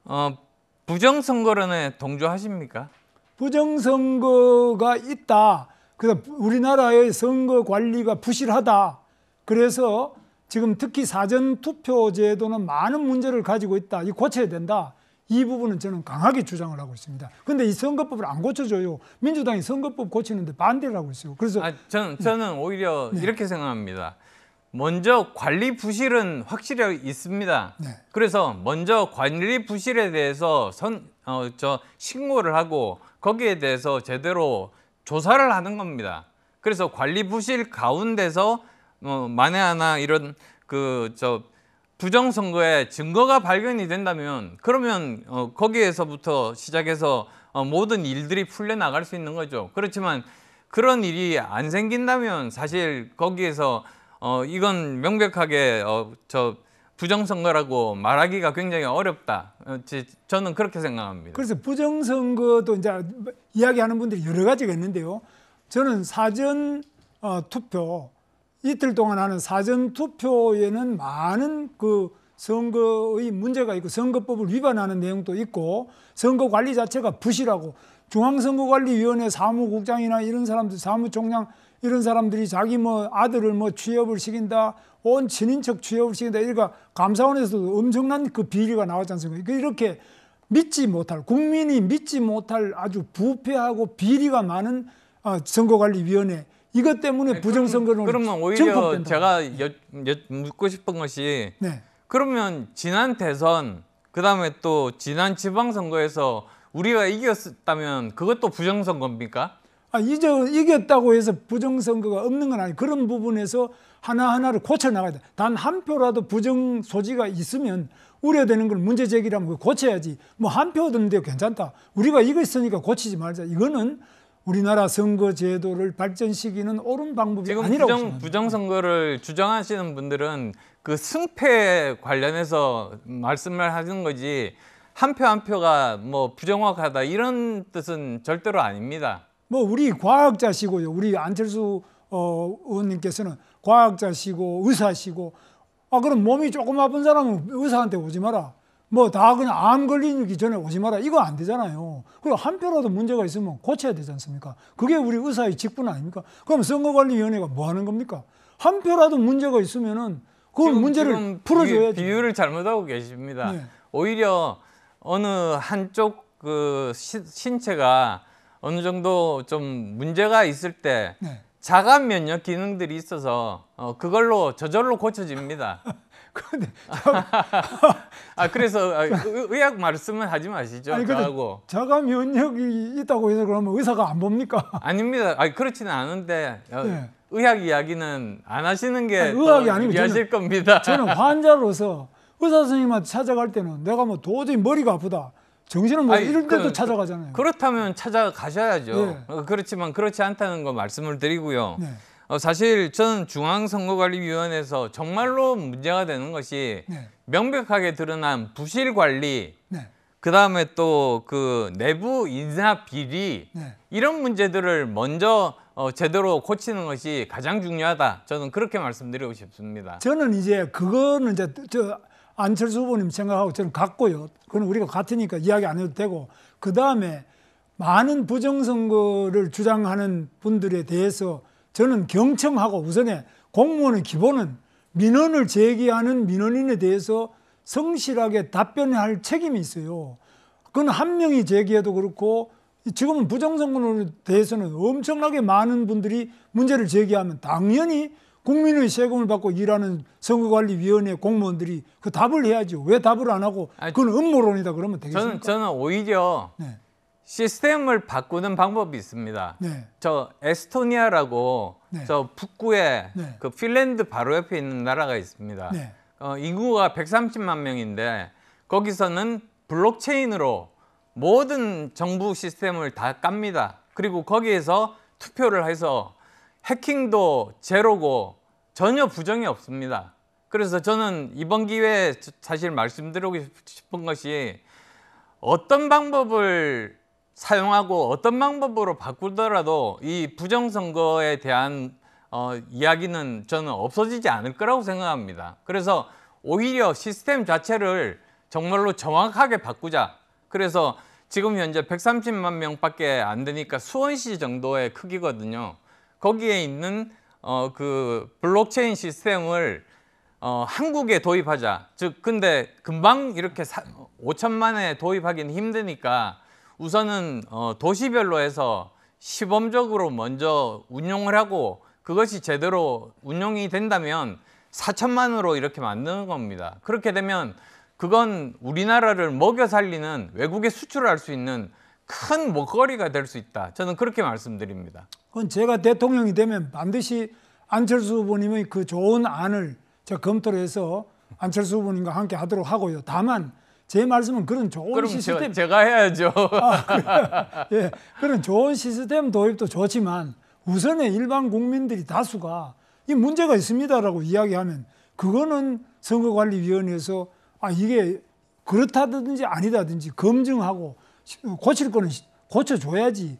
어, 부정선거론에 동조하십니까? 부정선거가 있다. 그래서 우리나라의 선거 관리가 부실하다. 그래서 지금 특히 사전투표 제도는 많은 문제를 가지고 있다. 이 고쳐야 된다. 이 부분은 저는 강하게 주장을 하고 있습니다. 그런데 이 선거법을 안 고쳐줘요. 민주당이 선거법 고치는데 반대를 하고 있어요. 그래서 저는 오히려 네. 이렇게 생각합니다. 먼저 관리 부실은 확실히 있습니다. 네. 그래서 먼저 관리 부실에 대해서 신고를 하고 거기에 대해서 제대로 조사를 하는 겁니다. 그래서 관리 부실 가운데서 만에 하나 이런 부정선거에 증거가 발견이 된다면 그러면 거기에서부터 시작해서 모든 일들이 풀려나갈 수 있는 거죠. 그렇지만 그런 일이 안 생긴다면 사실 거기에서 이건 명백하게 부정선거라고 말하기가 굉장히 어렵다. 저는 그렇게 생각합니다. 그래서 부정선거도 이제 이야기하는 분들이 여러 가지가 있는데요. 저는 사전 투표 이틀 동안 하는 사전 투표에는 많은 그 선거의 문제가 있고 선거법을 위반하는 내용도 있고 선거 관리 자체가 부실하고 중앙선거관리위원회 사무국장이나 이런 사람들 사무총장 이런 사람들이 자기 아들을 취업을 시킨다, 온 친인척 취업을 시킨다, 이러니까 감사원에서도 엄청난 그 비리가 나왔지 않습니까? 이렇게 믿지 못할, 국민이 믿지 못할 아주 부패하고 비리가 많은 선거관리위원회, 이것 때문에 부정선거는 그러면 오히려 제가 묻고 싶은 것이 네. 그러면 지난 대선 그다음에 또 지난 지방선거에서 우리가 이겼다면 그것도 부정선거입니까? 이겼다고 해서 부정선거가 없는 건 아니에요. 그런 부분에서 하나하나를 고쳐나가야 돼. 단 한 표라도 부정 소지가 있으면 우려되는 걸 문제 제기라면 고쳐야지. 한 표 얻는데 괜찮다. 우리가 이겼으니까 고치지 말자. 이거는 우리나라 선거 제도를 발전시키는 옳은 방법이 아니라고 생각합니다. 부정선거를 주장하시는 분들은 그 승패 관련해서 말씀을 하는 거지 한 표 한 표가 부정확하다 이런 뜻은 절대로 아닙니다. 우리 과학자시고요. 우리 안철수 의원님께서는 과학자시고 의사시고 그럼 몸이 조금 아픈 사람은 의사한테 오지 마라. 다 그냥 암 걸리기 전에 오지 마라. 이거 안 되잖아요. 그리고 한 표라도 문제가 있으면 고쳐야 되지 않습니까? 그게 우리 의사의 직분 아닙니까? 그럼 선거관리위원회가 뭐 하는 겁니까? 한 표라도 문제가 있으면은 그 문제를 풀어줘야지. 비유를 잘못하고 계십니다. 네. 오히려 어느 한쪽 그 신체가 어느 정도 좀 문제가 있을 때 네. 자가 면역 기능들이 있어서 그걸로 저절로 고쳐집니다. 근데 그래서 의학 말씀은 하지 마시죠. 저하고. 자가 면역이 있다고 해서 그러면 의사가 안 봅니까? 아닙니다. 그렇지는 않은데 네. 의학 이야기는 안 하시는 게 의학이 아니고 유리하실 겁니다. 저는 환자로서 의사 선생님한테 찾아갈 때는 내가 도저히 머리가 아프다. 정신을 이럴 때도 찾아가잖아요. 그렇다면 찾아가셔야죠. 네. 그렇지만 그렇지 않다는 거 말씀을 드리고요. 네. 사실 저는 중앙선거관리위원회에서 정말로 문제가 되는 것이 네. 명백하게 드러난 부실 관리, 네. 그다음에 또 그 내부 인사 비리 네. 이런 문제들을 먼저 제대로 고치는 것이 가장 중요하다. 저는 그렇게 말씀드리고 싶습니다. 저는 그거는 안철수 후보님 생각하고 저는 같고요. 그건 우리가 같으니까 이야기 안 해도 되고, 그 다음에 많은 부정선거를 주장하는 분들에 대해서 저는 경청하고 우선에 공무원의 기본은 민원을 제기하는 민원인에 대해서 성실하게 답변할 책임이 있어요. 그건 한 명이 제기해도 그렇고 지금은 부정선거에 대해서는 엄청나게 많은 분들이 문제를 제기하면 당연히 국민의 세금을 받고 일하는 선거관리위원회 공무원들이 그 답을 해야죠. 왜 답을 안 하고 그건 음모론이다 그러면 되겠습니까? 저는 오히려 네. 시스템을 바꾸는 방법이 있습니다. 네. 저 에스토니아라고 네. 저 북구에 네. 그 핀란드 바로 옆에 있는 나라가 있습니다. 네. 인구가 130만 명인데 거기서는 블록체인으로 모든 정부 시스템을 다 깝니다. 그리고 거기에서 투표를 해서 해킹도 제로고 전혀 부정이 없습니다. 그래서 저는 이번 기회에 사실 말씀드리고 싶은 것이 어떤 방법을 사용하고 어떤 방법으로 바꾸더라도 이 부정선거에 대한 이야기는 저는 없어지지 않을 거라고 생각합니다. 그래서 오히려 시스템 자체를 정말로 정확하게 바꾸자. 그래서 지금 현재 130만 명밖에 안 되니까 수원시 정도의 크기거든요. 거기에 있는 그 블록체인 시스템을 한국에 도입하자. 즉 근데 금방 이렇게 5천만에 도입하기는 힘드니까 우선은 도시별로 해서 시범적으로 먼저 운용을 하고 그것이 제대로 운용이 된다면 4천만으로 이렇게 만드는 겁니다. 그렇게 되면 그건 우리나라를 먹여 살리는 외국에 수출할 수 있는 큰 먹거리가 될 수 있다. 저는 그렇게 말씀드립니다. 그건 제가 대통령이 되면 반드시 안철수 후보님의 그 좋은 안을 제가 검토를 해서 안철수 후보님과 함께 하도록 하고요. 다만 제 말씀은 그런 좋은 그럼 시스템, 제가 해야죠. 예, 그런 좋은 시스템 도입도 좋지만 우선에 일반 국민들이 다수가 이 문제가 있습니다라고 이야기하면 그거는 선거관리위원회에서 이게 그렇다든지 아니다든지 검증하고 고칠 거는 고쳐줘야지.